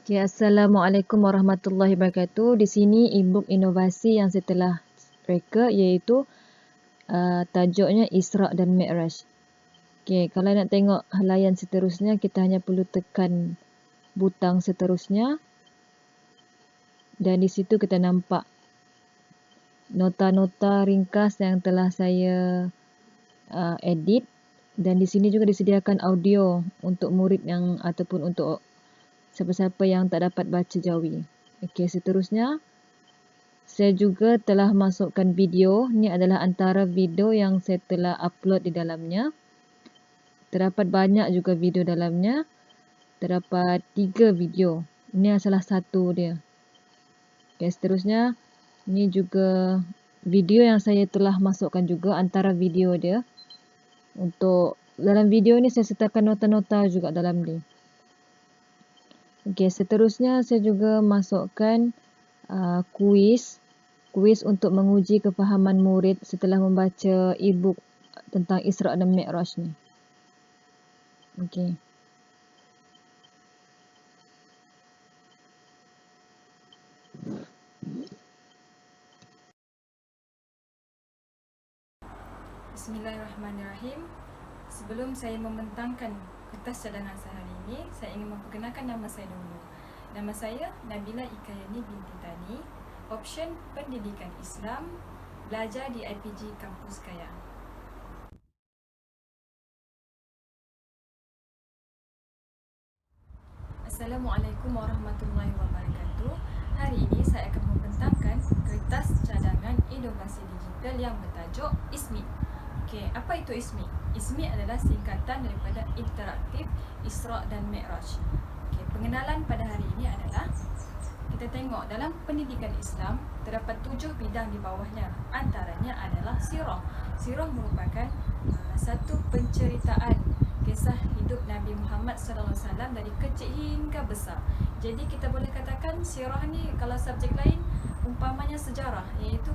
Okay, Assalamualaikum warahmatullahi wabarakatuh. Di sini e-book inovasi yang saya telah reka iaitu tajuknya Isra' dan Mi'raj. Okay, kalau nak tengok halayan seterusnya, kita hanya perlu tekan butang seterusnya dan di situ kita nampak nota-nota ringkas yang telah saya edit, dan di sini juga disediakan audio untuk murid yang ataupun untuk siapa-siapa yang tak dapat baca Jawi. Okey, seterusnya saya juga telah masukkan video. Ini adalah antara video yang saya telah upload di dalamnya. Terdapat banyak juga video dalamnya. Terdapat 3 video. Ini salah satu dia. Okey, seterusnya ini juga video yang saya telah masukkan juga antara video dia. Untuk dalam video ni saya sertakan nota-nota juga dalam ni. Okey, seterusnya saya juga masukkan kuis untuk menguji kefahaman murid setelah membaca e-book tentang Isra' dan Mi'raj ni. Okey. Bismillahirrahmanirrahim. Sebelum saya membentangkan kertas cadangan saya hari ini, saya ingin memperkenalkan nama saya dulu. Nama saya Nabila Ikayani binti Tani, option Pendidikan Islam, belajar di IPG Kampus Kayang. Assalamualaikum warahmatullahi wabarakatuh. Hari ini saya akan membentangkan kertas cadangan inovasi digital yang bertajuk ISMI. Okey, apa itu ISMI? ISMI adalah singkatan daripada Interaktif Isra' dan Mi'raj. Okey, pengenalan pada hari ini adalah kita tengok dalam pendidikan Islam terdapat 7 bidang di bawahnya. Antaranya adalah sirah. Sirah merupakan satu penceritaan kisah hidup Nabi Muhammad SAW dari kecil hingga besar. Jadi kita boleh katakan sirah ni kalau subjek lain umpamanya sejarah, iaitu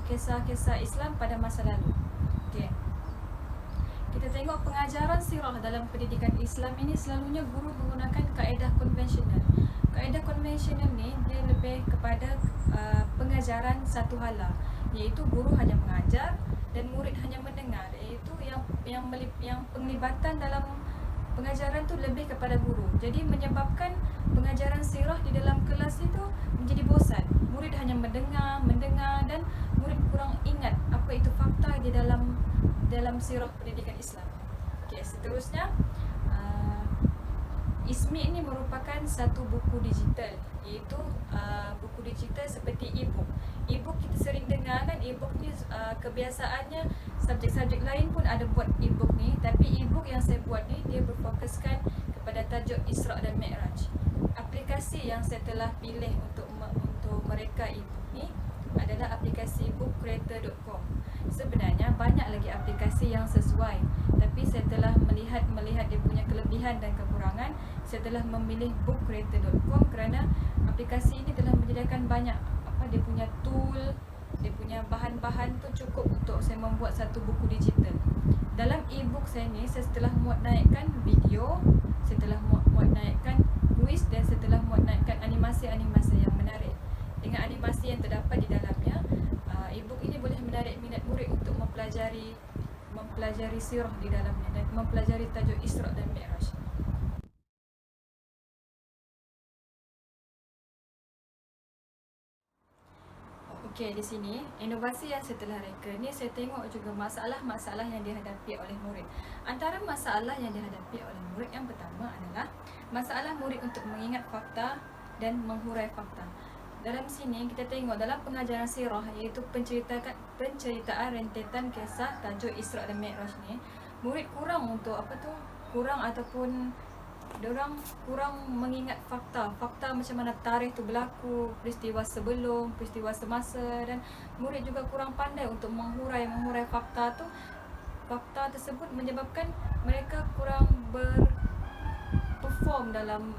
kisah-kisah Islam pada masa lalu. Okey. Kita tengok pengajaran sirah dalam pendidikan Islam ini selalunya guru menggunakan kaedah konvensional. Kaedah konvensional ni dia lebih kepada pengajaran satu hala, iaitu guru hanya mengajar dan murid hanya mendengar, iaitu yang penglibatan dalam pengajaran tu lebih kepada guru. Jadi menyebabkan pengajaran sirah di dalam kelas itu menjadi bosan. Murid hanya mendengar dan murid kurang ingat apa itu fakta di dalam sirah pendidikan Islam. Okey, seterusnya ISMI ini merupakan satu buku digital, iaitu buku digital seperti e-book. E-book kita sering dengar kan, e-book ni kebiasaannya subjek-subjek lain pun ada buat e-book ni, tapi e-book yang saya buat ni dia berfokuskan kepada tajuk Isra' dan Mi'raj. Aplikasi yang saya telah pilih untuk mereka e-book ni adalah aplikasi bookcreator.com. Sebenarnya banyak lagi aplikasi yang sesuai, tapi saya telah melihat dia punya kelebihan dan kekurangan. Saya telah memilih bookcreator.com kerana aplikasi ini telah menyediakan banyak dia punya tool, dia punya bahan-bahan tu cukup untuk saya membuat satu buku digital. Dalam e-book saya ni, saya telah muat naikkan video, saya telah muat naikkan kuis dan saya telah muat naikkan animasi-animasi yang menarik. Dengan animasi yang terdapat di dalamnya, e-book ini boleh menarik minat murid untuk mempelajari sirah di dalamnya dan mempelajari tajuk Isra' dan Mi'raj. Okey, di sini inovasi yang saya telah reka ni, saya tengok juga masalah-masalah yang dihadapi oleh murid. Antara masalah yang dihadapi oleh murid yang pertama adalah masalah murid untuk mengingat fakta dan menghurai fakta. Dalam sini kita tengok dalam pengajaran sirah, iaitu penceritaan rentetan kisah tajuk Isra' dan Mi'raj ni, murid kurang kurang mengingat fakta macam mana tarikh tu berlaku, peristiwa sebelum, peristiwa semasa, dan murid juga kurang pandai untuk menghurai fakta tersebut menyebabkan mereka kurang perform dalam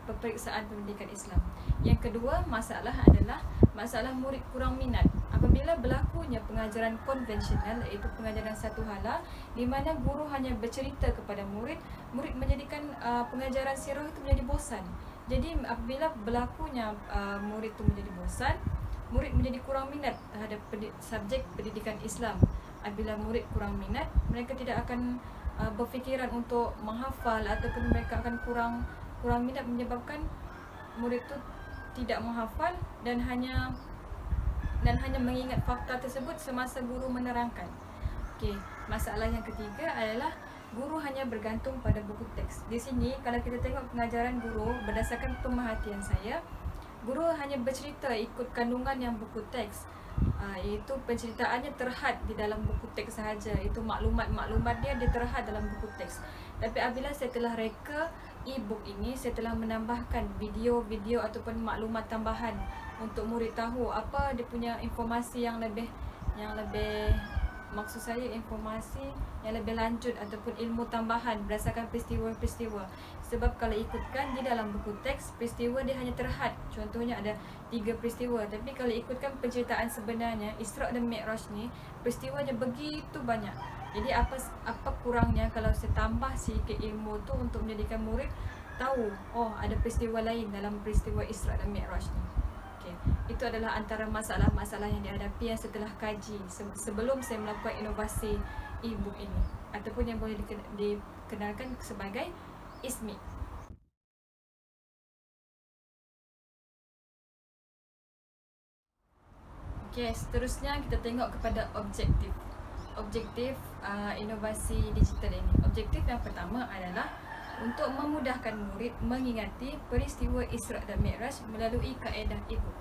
peperiksaan pendidikan Islam. Yang kedua masalah adalah masalah murid kurang minat apabila berlakunya pengajaran konvensional, iaitu pengajaran satu hala di mana guru hanya bercerita kepada murid menjadikan pengajaran sirah itu menjadi bosan. Jadi apabila berlakunya murid tu menjadi bosan, murid menjadi kurang minat terhadap subjek pendidikan Islam. Apabila murid kurang minat, mereka tidak akan berfikiran untuk menghafal, ataupun mereka akan kurang minat, menyebabkan murid tu tidak menghafal dan hanya mengingat fakta tersebut semasa guru menerangkan. Okey, masalah yang ketiga adalah guru hanya bergantung pada buku teks. Di sini kalau kita tengok pengajaran guru, berdasarkan pemerhatian saya, guru hanya bercerita ikut kandungan yang buku teks. Iaitu penceritaannya terhad di dalam buku teks sahaja. Itu maklumat-maklumat dia terhad dalam buku teks. Tapi apabila saya telah reka e-book ini, saya telah menambahkan video-video ataupun maklumat tambahan untuk murid tahu apa dia punya informasi yang lebih maksud saya informasi yang lebih lanjut ataupun ilmu tambahan berdasarkan peristiwa-peristiwa. Sebab kalau ikutkan di dalam buku teks, peristiwa dia hanya terhad. Contohnya ada 3 peristiwa. Tapi kalau ikutkan penceritaan sebenarnya, Isra' dan Mi'raj ni, peristiwanya begitu banyak. Jadi apa kurangnya kalau saya tambah sikit ilmu tu untuk menjadikan murid tahu, oh ada peristiwa lain dalam peristiwa Isra' dan Mi'raj ni. Okay. Itu adalah antara masalah-masalah yang dihadapi yang setelah kaji sebelum saya melakukan inovasi e-book ini, ataupun yang boleh dikenalkan sebagai ISMI. Okay, seterusnya kita tengok kepada objektif inovasi digital ini. Objektif yang pertama adalah untuk memudahkan murid mengingati peristiwa Isra' dan Mi'raj melalui kaedah e-book.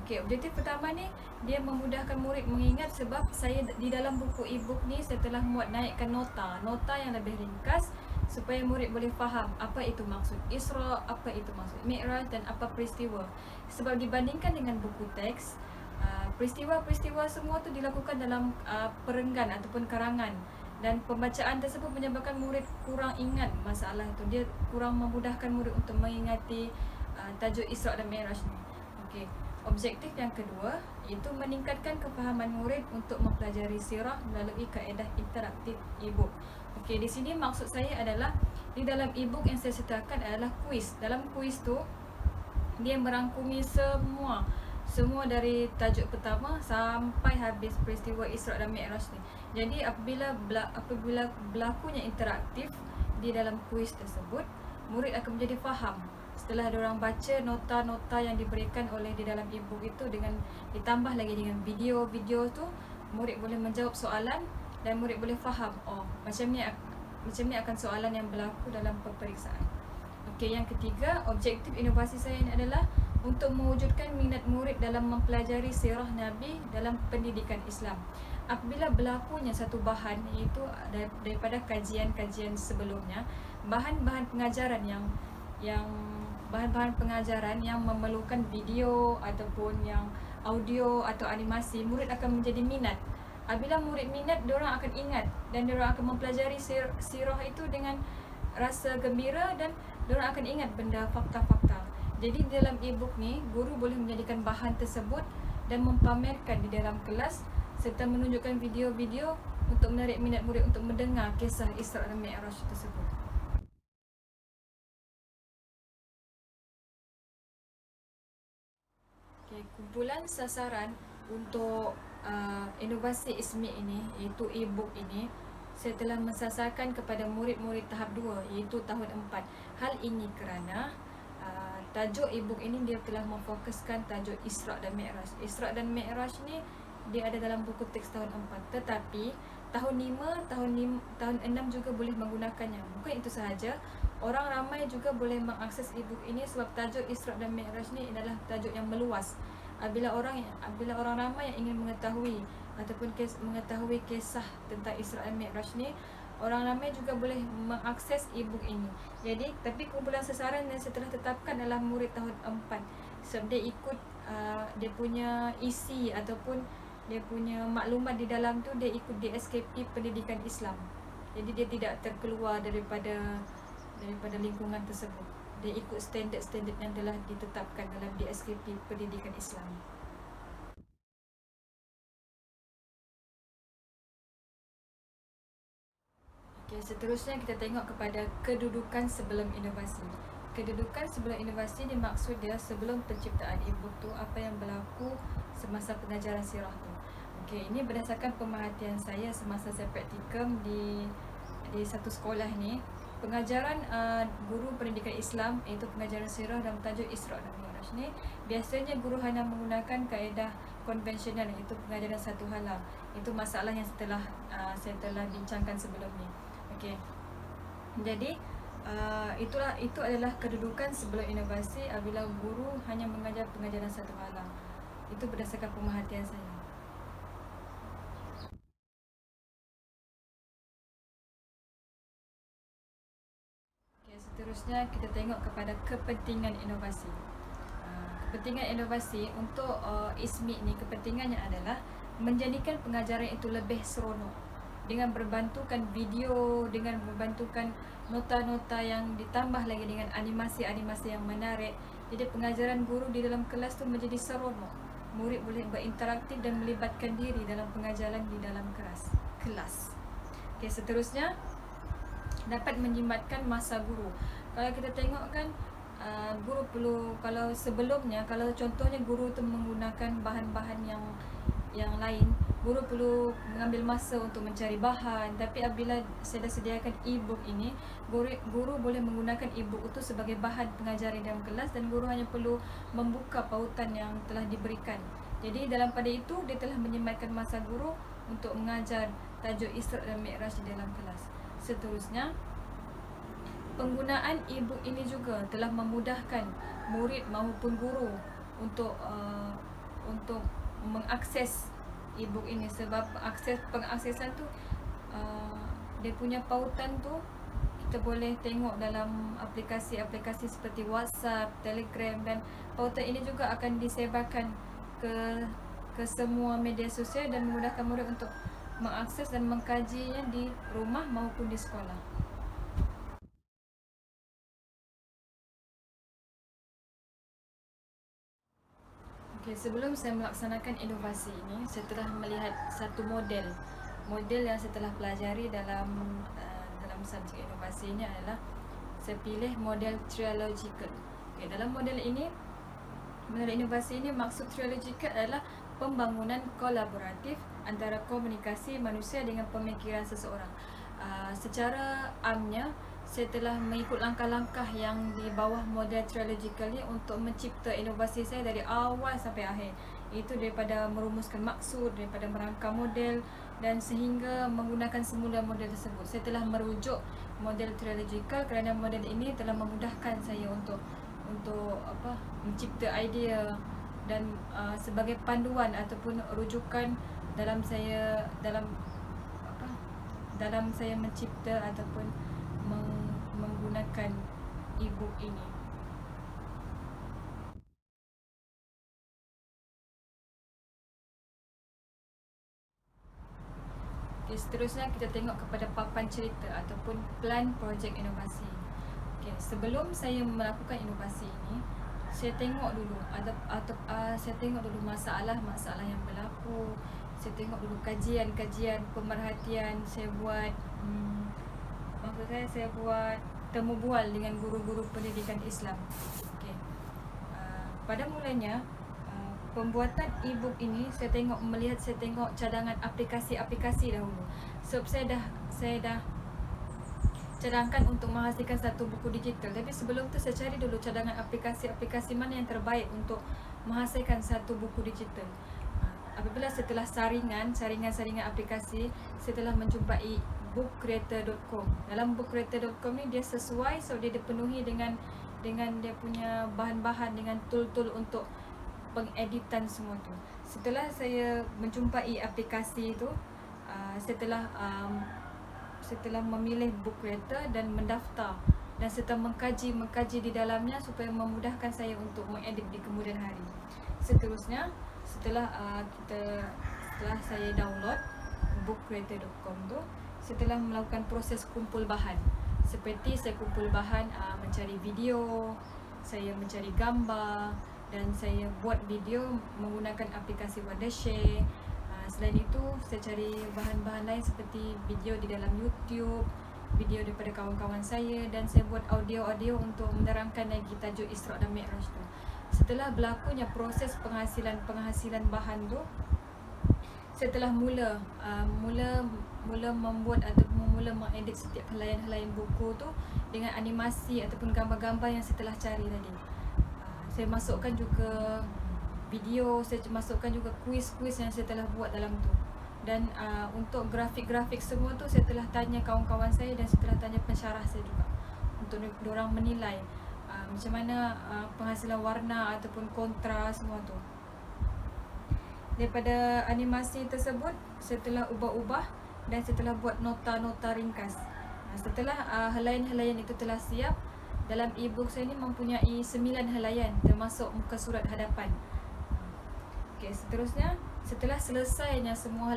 Okey, objektif pertama ni dia memudahkan murid mengingat, sebab saya di dalam buku e-book ni saya telah muat naikkan nota yang lebih ringkas supaya murid boleh faham apa itu maksud Isra', apa itu maksud Mi'raj dan apa peristiwa. Sebab dibandingkan dengan buku teks, peristiwa-peristiwa semua tu dilakukan dalam perenggan ataupun karangan, dan pembacaan tersebut menyebabkan murid kurang ingat masalah itu. Dia kurang memudahkan murid untuk mengingati tajuk Isra' dan Mi'raj ni. Okey. Objektif yang kedua iaitu meningkatkan kefahaman murid untuk mempelajari sirah melalui kaedah interaktif e-book. Okey, di sini maksud saya adalah di dalam e-book yang saya sertakan adalah kuis. Dalam kuis tu dia merangkumi semua dari tajuk pertama sampai habis peristiwa Isra' dan Mi'raj ni. Jadi apabila berlakunya interaktif di dalam kuis tersebut, murid akan menjadi faham. Setelah diorang baca nota-nota yang diberikan oleh di dalam e-book itu, dengan ditambah lagi dengan video-video tu, murid boleh menjawab soalan dan murid boleh faham, oh macam ni akan soalan yang berlaku dalam peperiksaan. Okey, yang ketiga, objektif inovasi saya ini adalah untuk mewujudkan minat murid dalam mempelajari sirah Nabi dalam pendidikan Islam. Apabila berlakunya satu bahan, iaitu daripada kajian-kajian sebelumnya, bahan-bahan pengajaran yang memerlukan video ataupun yang audio atau animasi, murid akan menjadi minat. Apabila murid minat, diorang akan ingat dan diorang akan mempelajari sirah itu dengan rasa gembira dan diorang akan ingat benda fakta-fakta. Jadi dalam e-book ni, guru boleh menjadikan bahan tersebut dan mempamerkan di dalam kelas serta menunjukkan video-video untuk menarik minat murid untuk mendengar kisah Isra' dan Mi'raj tersebut. Okay, kumpulan sasaran untuk inovasi ISMI ini, iaitu e-book ini, saya telah mensasarkan kepada murid-murid tahap 2, iaitu tahun 4. Hal ini kerana tajuk e-book ini dia telah memfokuskan tajuk Isra' dan Mi'raj. Isra' dan Mi'raj ni dia ada dalam buku teks tahun 4, tetapi tahun 5, tahun 6 juga boleh menggunakannya. Bukan itu sahaja, orang ramai juga boleh mengakses e-book ini sebab tajuk Isra' dan Mi'raj ni adalah tajuk yang meluas. Apabila orang ramai yang ingin mengetahui ataupun mengetahui kisah tentang Isra' dan Mi'raj ni, orang ramai juga boleh mengakses e-book ini. Jadi, tapi kumpulan sasaran yang saya telah tetapkan adalah murid tahun 4. Sebab dia ikut dia punya isi ataupun dia punya maklumat di dalam tu, dia ikut DSKP Pendidikan Islam. Jadi dia tidak terkeluar daripada lingkungan tersebut. Dia ikut standard-standard yang telah ditetapkan dalam DSKP Pendidikan Islam. Okay, seterusnya kita tengok kepada kedudukan sebelum inovasi. kedudukan sebelum inovasi dimaksud dia sebelum penciptaan e-book tu, apa yang berlaku semasa pengajaran sirah tu. Okey, ini berdasarkan pemerhatian saya semasa saya praktikum di satu sekolah ni. Pengajaran guru pendidikan Islam, iaitu pengajaran sirah dan tajuk Isra' dan Mi'raj ni, biasanya guru hanya menggunakan kaedah konvensional, iaitu pengajaran satu halang. Itu masalah yang saya telah bincangkan sebelum ni. Okey. Jadi itu adalah kedudukan sebelum inovasi apabila guru hanya mengajar pengajaran satu halang. Itu berdasarkan pemerhatian saya. Okay, seterusnya kita tengok kepada kepentingan inovasi. Kepentingan inovasi untuk ISMI ni, kepentingannya adalah menjadikan pengajaran itu lebih seronok dengan berbantukan video, dengan berbantukan nota-nota yang ditambah lagi dengan animasi-animasi yang menarik. Jadi pengajaran guru di dalam kelas tu menjadi seronok. Murid boleh berinteraktif dan melibatkan diri dalam pengajaran di dalam kelas. Okey, seterusnya dapat menjimatkan masa guru. Kalau kita tengok kan, guru perlu, kalau sebelumnya, kalau contohnya guru tu menggunakan bahan-bahan yang lain, guru perlu mengambil masa untuk mencari bahan. Tapi apabila saya dah sediakan e-book ini, guru boleh menggunakan e-book itu sebagai bahan pengajaran dalam kelas, dan guru hanya perlu membuka pautan yang telah diberikan. Jadi dalam pada itu, dia telah menjimatkan masa guru untuk mengajar tajuk Isra' dan Mi'raj di dalam kelas. Seterusnya, penggunaan e-book ini juga telah memudahkan murid maupun guru untuk mengakses e-book ini, sebab pengaksesan tu dia punya pautan tu kita boleh tengok dalam aplikasi-aplikasi seperti WhatsApp, Telegram, dan pautan ini juga akan disebarkan ke semua media sosial dan memudahkan murid untuk mengakses dan mengkajinya di rumah maupun di sekolah. Okay, sebelum saya melaksanakan inovasi ini, saya telah melihat satu model yang saya telah pelajari dalam subjek inovasi ini adalah saya pilih model trialogical. Okay, dalam model inovasi ini, maksud trialogical adalah pembangunan kolaboratif antara komunikasi manusia dengan pemikiran seseorang. Secara amnya, saya telah mengikut langkah-langkah yang di bawah model trialogical ni untuk mencipta inovasi saya dari awal sampai akhir. Itu daripada merumuskan maksud, daripada merangka model, dan sehingga menggunakan semula model tersebut. Saya telah merujuk model trialogical kerana model ini telah memudahkan saya untuk mencipta idea dan sebagai panduan ataupun rujukan dalam saya mencipta ataupun menggunakan e-book ini. Okay, seterusnya kita tengok kepada papan cerita ataupun plan projek inovasi. Okay, sebelum saya melakukan inovasi ini, saya tengok dulu saya tengok dulu masalah yang berlaku. Saya tengok dulu kajian pemerhatian. Saya buat saya buat temu bual dengan guru-guru pendidikan Islam. Okay. Pada mulanya, pembuatan e-book ini saya tengok cadangan aplikasi dahulu. Sebab saya dah cadangkan untuk menghasilkan satu buku digital. Tapi sebelum tu saya cari dulu cadangan aplikasi mana yang terbaik untuk menghasilkan satu buku digital. Apabila setelah saringan aplikasi, saya telah menjumpai bookcreator.com. Dalam bookcreator.com ni dia sesuai, so dia dipenuhi dengan dia punya bahan-bahan, dengan tool-tool untuk pengeditan semua tu. Setelah saya menjumpai aplikasi itu, setelah memilih book creator dan mendaftar, dan serta mengkaji di dalamnya supaya memudahkan saya untuk mengedit di kemudian hari. Seterusnya, setelah saya download bookcreator.com tu, setelah melakukan proses kumpul bahan, seperti saya kumpul bahan mencari video, saya mencari gambar, dan saya buat video menggunakan aplikasi Wondershare. Selain itu, saya cari bahan-bahan lain seperti video di dalam YouTube, video daripada kawan-kawan saya, dan saya buat audio-audio untuk menerangkan lagi tajuk Isra' dan Mi'raj tu. Setelah berlakunya proses penghasilan bahan tu, saya telah mula membuat ataupun mula mengedit setiap helaian buku tu dengan animasi ataupun gambar-gambar yang saya telah cari tadi. Saya masukkan juga video, saya masukkan juga kuis-kuis yang saya telah buat dalam tu. Dan untuk grafik-grafik semua tu saya telah tanya kawan-kawan saya dan saya telah tanya pensyarah saya juga untuk diorang menilai macam mana penghasilan warna ataupun kontra semua tu. Daripada animasi tersebut saya telah ubah-ubah dan saya telah buat nota-nota ringkas. Setelah helaian-helaian itu telah siap, dalam e-book saya ni mempunyai 9 helaian termasuk muka surat hadapan. Okey, seterusnya setelah selesainya semua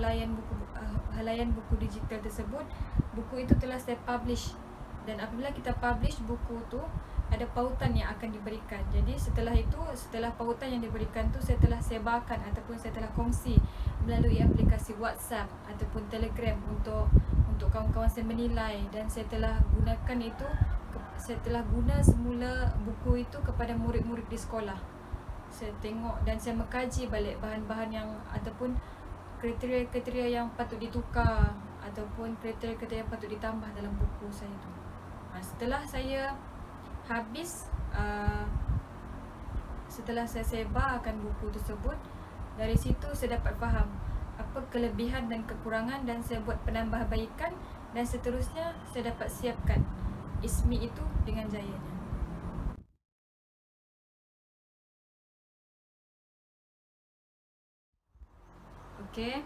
helaian buku digital tersebut, buku itu telah saya publish. Dan apabila kita publish buku tu, ada pautan yang akan diberikan. Jadi setelah pautan yang diberikan tu, saya telah sebarkan ataupun saya telah kongsi melalui aplikasi WhatsApp ataupun Telegram untuk kawan-kawan saya menilai. Dan saya telah gunakan itu, saya telah guna semula buku itu kepada murid-murid di sekolah. Saya tengok dan saya mengkaji balik bahan-bahan yang ataupun kriteria-kriteria yang patut ditukar ataupun kriteria-kriteria yang patut ditambah dalam buku saya tu. Setelah saya habis, setelah saya sebarkan buku tersebut, dari situ saya dapat faham apa kelebihan dan kekurangan dan saya buat penambahbaikan, dan seterusnya saya dapat siapkan ISMI itu dengan jayanya. Okey,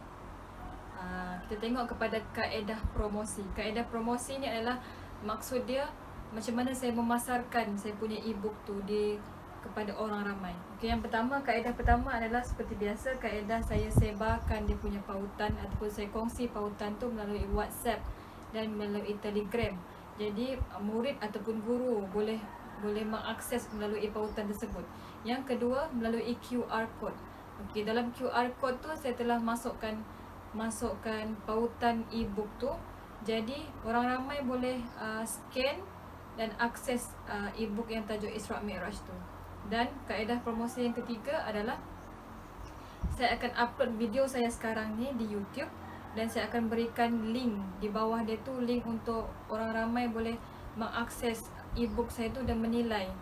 kita tengok kepada kaedah promosi. Kaedah promosi ni adalah maksud dia macam mana saya memasarkan saya punya e-book tu kepada orang ramai. Okey, yang pertama, kaedah pertama adalah seperti biasa, kaedah saya sebarkan dia punya pautan ataupun saya kongsi pautan tu melalui WhatsApp dan melalui Telegram. Jadi murid ataupun guru boleh mengakses melalui pautan tersebut. Yang kedua, melalui QR code. Okey, dalam QR code tu saya telah masukkan pautan e-book tu. Jadi orang ramai boleh scan dan akses e-book yang tajuk Isra' Mi'raj tu. Dan kaedah promosi yang ketiga adalah saya akan upload video saya sekarang ni di YouTube dan saya akan berikan link di bawah dia tu, link untuk orang ramai boleh mengakses e-book saya tu dan menilai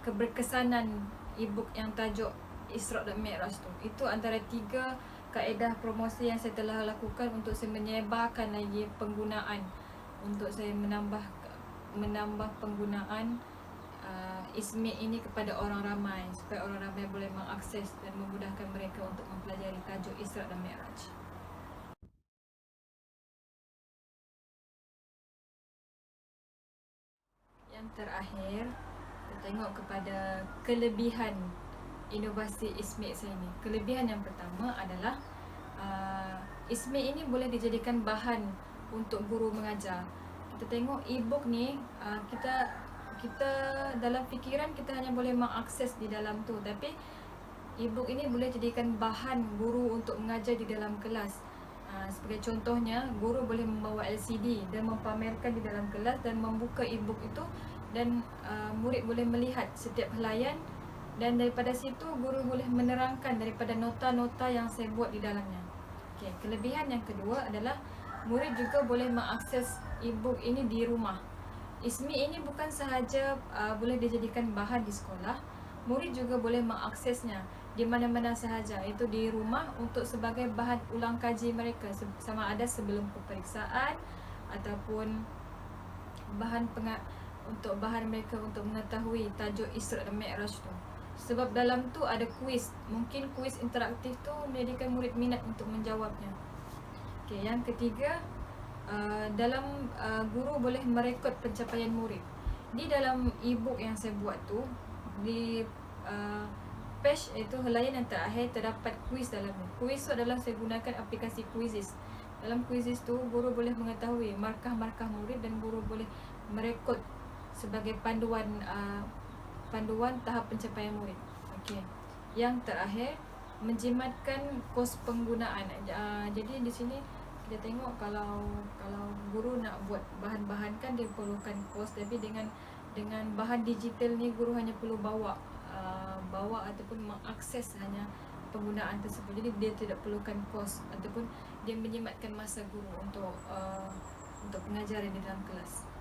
keberkesanan e-book yang tajuk Isra' dan Mi'raj tu. Itu antara 3 kaedah promosi yang saya telah lakukan untuk saya menyebarkan lagi penggunaan, untuk saya menambah penggunaan ISMI ini kepada orang ramai, supaya orang ramai boleh mengakses dan memudahkan mereka untuk mempelajari tajuk Isra' dan Mi'raj. Yang terakhir, kita tengok kepada kelebihan inovasi ISMI saya ni. Kelebihan yang pertama adalah ISMI ini boleh dijadikan bahan untuk guru mengajar. Kita tengok e-book ni, kita dalam fikiran kita hanya boleh mengakses di dalam tu, tapi e-book ini boleh jadikan bahan guru untuk mengajar di dalam kelas. Sebagai contohnya, guru boleh membawa LCD dan mempamerkan di dalam kelas dan membuka e-book itu, dan murid boleh melihat setiap helaian, dan daripada situ guru boleh menerangkan daripada nota-nota yang saya buat di dalamnya. Okey, kelebihan yang kedua adalah murid juga boleh mengakses e-book ini di rumah. ISMI ini bukan sahaja boleh dijadikan bahan di sekolah, murid juga boleh mengaksesnya di mana-mana sahaja, iaitu di rumah, untuk sebagai bahan ulang kaji mereka, sama ada sebelum peperiksaan ataupun untuk bahan mereka untuk mengetahui tajuk Isra' dan Mi'raj tu. Sebab dalam tu ada kuis, mungkin kuis interaktif tu menjadikan murid minat untuk menjawabnya. Okey, yang ketiga, dalam guru boleh merekod pencapaian murid. Di dalam e-book yang saya buat tu, di page itu helaian yang terakhir terdapat kuis dalamnya. Kuis tu adalah saya gunakan aplikasi Quizizz. Dalam Quizizz tu, guru boleh mengetahui markah-markah murid dan guru boleh merekod sebagai panduan tahap pencapaian murid. Okey. Yang terakhir, menjimatkan kos penggunaan. Jadi di sini kita dia tengok kalau guru nak buat bahan-bahan kan dia perlukan kos, tapi dengan bahan digital ni guru hanya perlu bawa ataupun mengakses hanya penggunaan tersebut. Jadi dia tidak perlukan kos ataupun dia menyematkan masa guru untuk pengajaran di dalam kelas.